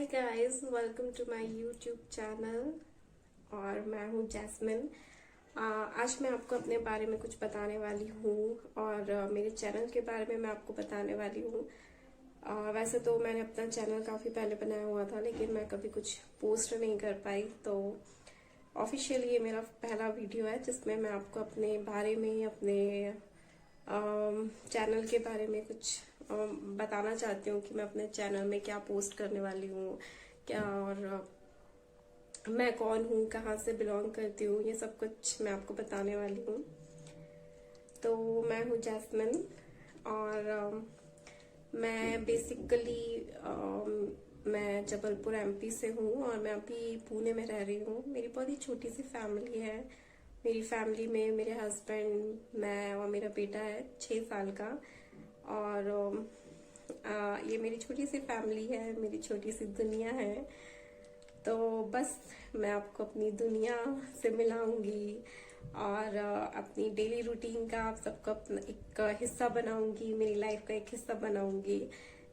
Hi guys, welcome to my YouTube channel. और मैं हूँ जैस्मिन। आज मैं आपको अपने बारे में कुछ बताने वाली हूँ और मेरे चैनल के बारे में मैं आपको बताने वाली हूँ। वैसे तो मैंने अपना चैनल काफ़ी पहले बनाया हुआ था, लेकिन मैं कभी कुछ पोस्ट नहीं कर पाई। तो ऑफिशियली ये मेरा पहला वीडियो है जिसमें मैं आपको अपने बारे में, अपने चैनल के बारे में कुछ बताना चाहती हूँ कि मैं अपने चैनल में क्या पोस्ट करने वाली हूँ, क्या और मैं कौन हूँ, कहाँ से बिलोंग करती हूँ, ये सब कुछ मैं आपको बताने वाली हूँ। तो मैं हूँ जैस्मिन और मैं बेसिकली मैं जबलपुर एमपी से हूँ और मैं अभी पुणे में रह रही हूँ। मेरी बहुत ही छोटी सी फैमिली है। मेरी फैमिली में मेरे हस्बैंड, मैं और मेरा बेटा है 6 साल का। और ये मेरी छोटी सी फैमिली है, मेरी छोटी सी दुनिया है। तो बस मैं आपको अपनी दुनिया से मिलाऊंगी और अपनी डेली रूटीन का आप सबको अपना एक हिस्सा बनाऊंगी, मेरी लाइफ का एक हिस्सा बनाऊंगी,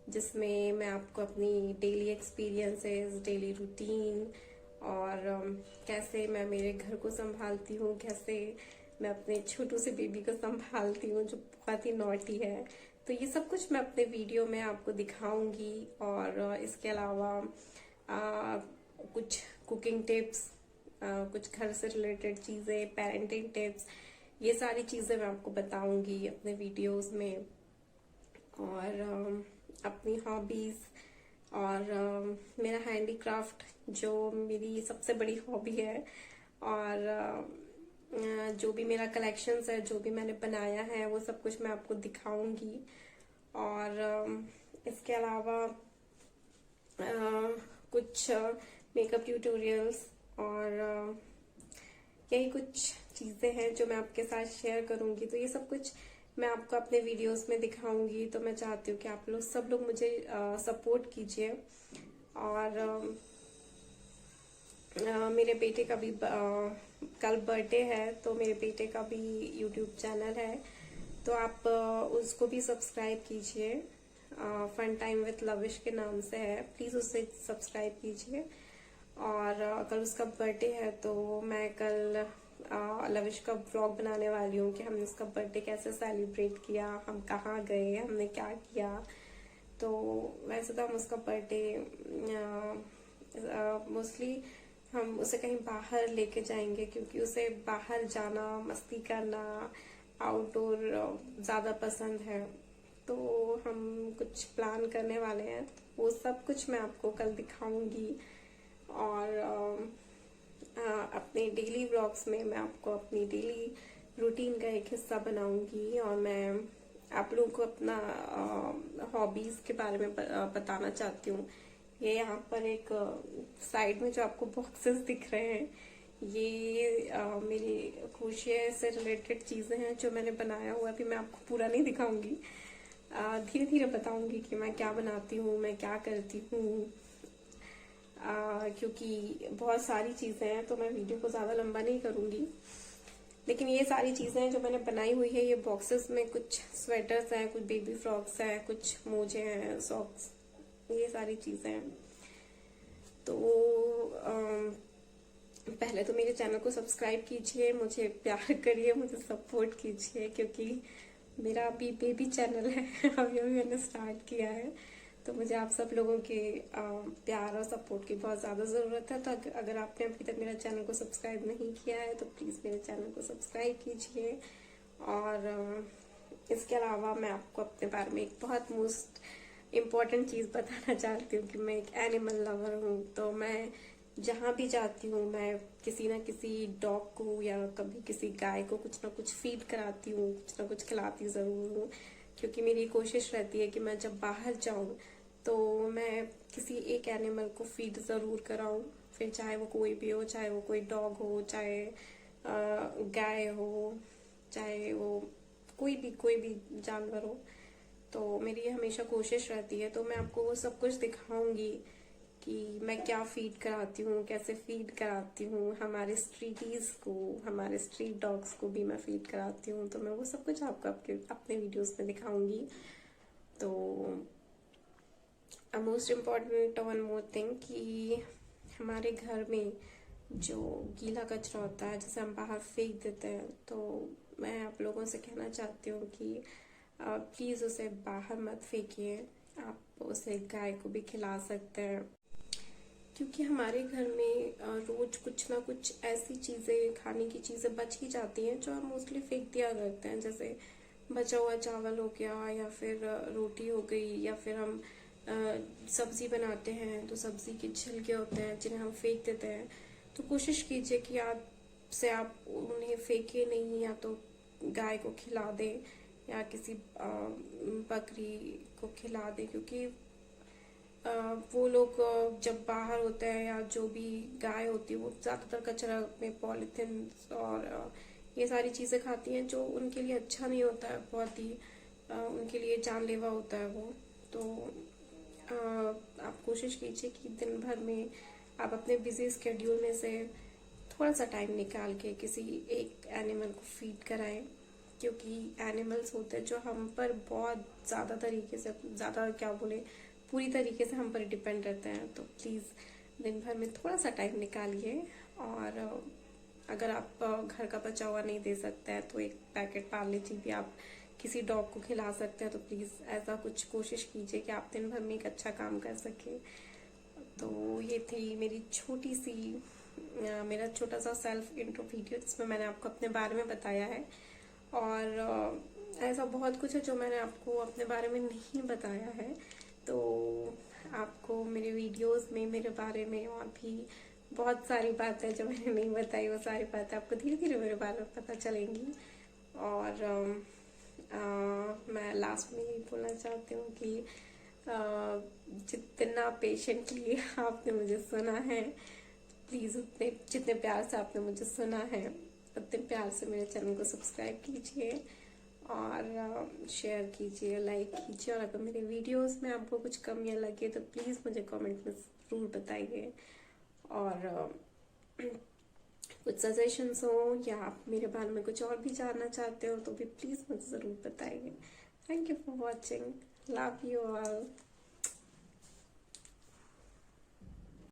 जिसमें मैं आपको अपनी डेली एक्सपीरियंसेस, डेली रूटीन और कैसे मैं मेरे घर को संभालती हूँ, कैसे मैं अपने छोटू से बेबी को संभालती हूँ जो बहुत ही नॉटी है। तो ये सब कुछ मैं अपने वीडियो में आपको दिखाऊंगी। और इसके अलावा कुछ कुकिंग टिप्स, कुछ घर से रिलेटेड चीज़ें, पेरेंटिंग टिप्स, ये सारी चीज़ें मैं आपको बताऊंगी अपने वीडियोस में। और अपनी हॉबीज़ और मेरा हैंडीक्राफ्ट जो मेरी सबसे बड़ी हॉबी है। और जो भी मेरा कलेक्शंस है, जो भी मैंने बनाया है, वो सब कुछ मैं आपको दिखाऊंगी। और इसके अलावा कुछ मेकअप ट्यूटोरियल्स और यही कुछ चीज़ें हैं जो मैं आपके साथ शेयर करूंगी। तो ये सब कुछ मैं आपको अपने वीडियोस में दिखाऊंगी। तो मैं चाहती हूँ कि आप लोग सब लोग मुझे सपोर्ट कीजिए। और मेरे बेटे का भी कल बर्थडे है, तो मेरे बेटे का भी यूट्यूब चैनल है, तो आप उसको भी सब्सक्राइब कीजिए। फन टाइम विथ लविश के नाम से है, प्लीज़ उसे सब्सक्राइब कीजिए। और कल उसका बर्थडे है, तो मैं कल लविश का व्लॉग बनाने वाली हूँ कि हमने उसका बर्थडे कैसे सेलिब्रेट किया, हम कहाँ गए, हमने क्या किया। तो वैसे तो हम उसका बर्थडे मोस्टली हम उसे कहीं बाहर लेके जाएंगे, क्योंकि उसे बाहर जाना, मस्ती करना, आउटडोर ज़्यादा पसंद है। तो हम कुछ प्लान करने वाले हैं, तो वो सब कुछ मैं आपको कल दिखाऊंगी। और अपने डेली व्लॉग्स में मैं आपको अपनी डेली रूटीन का एक हिस्सा बनाऊंगी। और मैं आप लोगों को अपना हॉबीज के बारे में बताना चाहती हूँ। ये यहाँ पर एक साइड में जो आपको बॉक्सेस दिख रहे हैं, ये मेरी क्रोशिया से रिलेटेड चीजें हैं जो मैंने बनाया हुआ। अभी मैं आपको पूरा नहीं दिखाऊंगी, धीरे धीरे बताऊंगी कि मैं क्या बनाती हूँ, मैं क्या करती हूँ। क्योंकि बहुत सारी चीजें हैं, तो मैं वीडियो को ज्यादा लंबा नहीं करूंगी। लेकिन ये सारी चीजें हैं जो मैंने बनाई हुई है। ये बॉक्सेस में कुछ स्वेटर्स हैं, कुछ बेबी फ्रॉक्स हैं, कुछ मोजे हैं, सॉक्स, ये सारी चीजें हैं। तो पहले तो मेरे चैनल को सब्सक्राइब कीजिए, मुझे प्यार करिए, मुझे सपोर्ट कीजिए, क्योंकि मेरा अभी बेबी चैनल है अभी अभी मैंने स्टार्ट किया है। तो मुझे आप सब लोगों के प्यार और सपोर्ट की बहुत ज़्यादा ज़रूरत है। तो अगर आपने अभी तक मेरा चैनल को सब्सक्राइब नहीं किया है, तो प्लीज़ मेरे चैनल को सब्सक्राइब कीजिए। और इसके अलावा मैं आपको अपने बारे में एक बहुत मोस्ट इम्पॉर्टेंट चीज़ बताना चाहती हूँ कि मैं एक एनिमल लवर हूँ। तो मैं जहाँ भी जाती हूँ, मैं किसी ना किसी डॉग को या कभी किसी गाय को कुछ ना कुछ फीड कराती हूँ, कुछ ना कुछ खिलाती ज़रूर हूँ। क्योंकि मेरी कोशिश रहती है कि मैं जब बाहर जाऊँ तो मैं किसी एक एनिमल को फीड ज़रूर कराऊँ, फिर चाहे वो कोई भी हो, चाहे वो कोई डॉग हो, चाहे गाय हो, चाहे वो कोई भी जानवर हो। तो मेरी ये हमेशा कोशिश रहती है। तो मैं आपको वो सब कुछ दिखाऊंगी कि मैं क्या फीड कराती हूँ, कैसे फीड कराती हूँ। हमारे स्ट्रीटीज को, हमारे स्ट्रीट डॉग्स को भी मैं फीड कराती हूँ। तो मैं वो सब कुछ आपको अपने वीडियोस में दिखाऊंगी। तो most important one more thing कि हमारे घर में जो गीला कचरा होता है जिसे हम बाहर फेंक देते हैं, तो मैं आप लोगों से कहना चाहती हूँ कि प्लीज़ उसे बाहर मत फेंकिए। आप उसे गाय को भी खिला सकते हैं, क्योंकि हमारे घर में रोज कुछ ना कुछ ऐसी चीज़ें, खाने की चीज़ें बच ही जाती हैं जो हम मोस्टली फेंक दिया करते हैं। जैसे बचा हुआ चावल हो गया, या फिर रोटी हो गई, या फिर हम सब्जी बनाते हैं तो सब्जी के छिलके होते हैं जिन्हें हम फेंक देते हैं। तो कोशिश कीजिए कि आप उन्हें फेंके नहीं, या तो गाय को खिला दें या किसी बकरी को खिला दें, क्योंकि वो लोग जब बाहर होते हैं या जो भी गाय होती है वो ज़्यादातर कचरा में पॉलीथिन और ये सारी चीज़ें खाती हैं जो उनके लिए अच्छा नहीं होता है, बहुत ही उनके लिए जानलेवा होता है वो। तो आप कोशिश कीजिए कि दिन भर में आप अपने बिजी स्केड्यूल में से थोड़ा सा टाइम निकाल के किसी एक एनिमल को फीड कराएं, क्योंकि एनिमल्स होते हैं जो हम पर बहुत ज़्यादा तरीके से, ज़्यादा क्या बोले, पूरी तरीके से हम पर डिपेंड रहते हैं। तो प्लीज़ दिन भर में थोड़ा सा टाइम निकालिए, और अगर आप घर का बचा हुआ नहीं दे सकते हैं तो एक पैकेट पार्ले जी भी आप किसी डॉग को खिला सकते हैं। तो प्लीज़ ऐसा कुछ कोशिश कीजिए कि आप दिन भर में एक अच्छा काम कर सकें। तो ये थी मेरी छोटी सी मेरा छोटा सा सेल्फ इंट्रो वीडियो, जिसमें मैंने आपको अपने बारे में बताया है। और ऐसा बहुत कुछ है जो मैंने आपको अपने बारे में नहीं बताया है। तो आपको मेरे वीडियोस में मेरे बारे में और भी बहुत सारी बातें जो मैंने नहीं बताई, वो सारी बातें आपको धीरे धीरे मेरे बारे में पता चलेंगी। और मैं लास्ट में यही बोलना चाहती हूँ कि जितना पेशेंटली आपने मुझे सुना है, प्लीज़ उतने जितने प्यार से आपने मुझे सुना है उतने प्यार से मेरे चैनल को सब्सक्राइब कीजिए और शेयर कीजिए, लाइक कीजिए। और अगर मेरे वीडियोस में आपको कुछ कमियां लगे तो प्लीज़ मुझे कमेंट में ज़रूर बताइए। और कुछ सजेशंस हो या आप मेरे बारे में कुछ और भी जानना चाहते हो तो भी प्लीज़ मुझे ज़रूर बताइए। Thank you for watching. Love you all.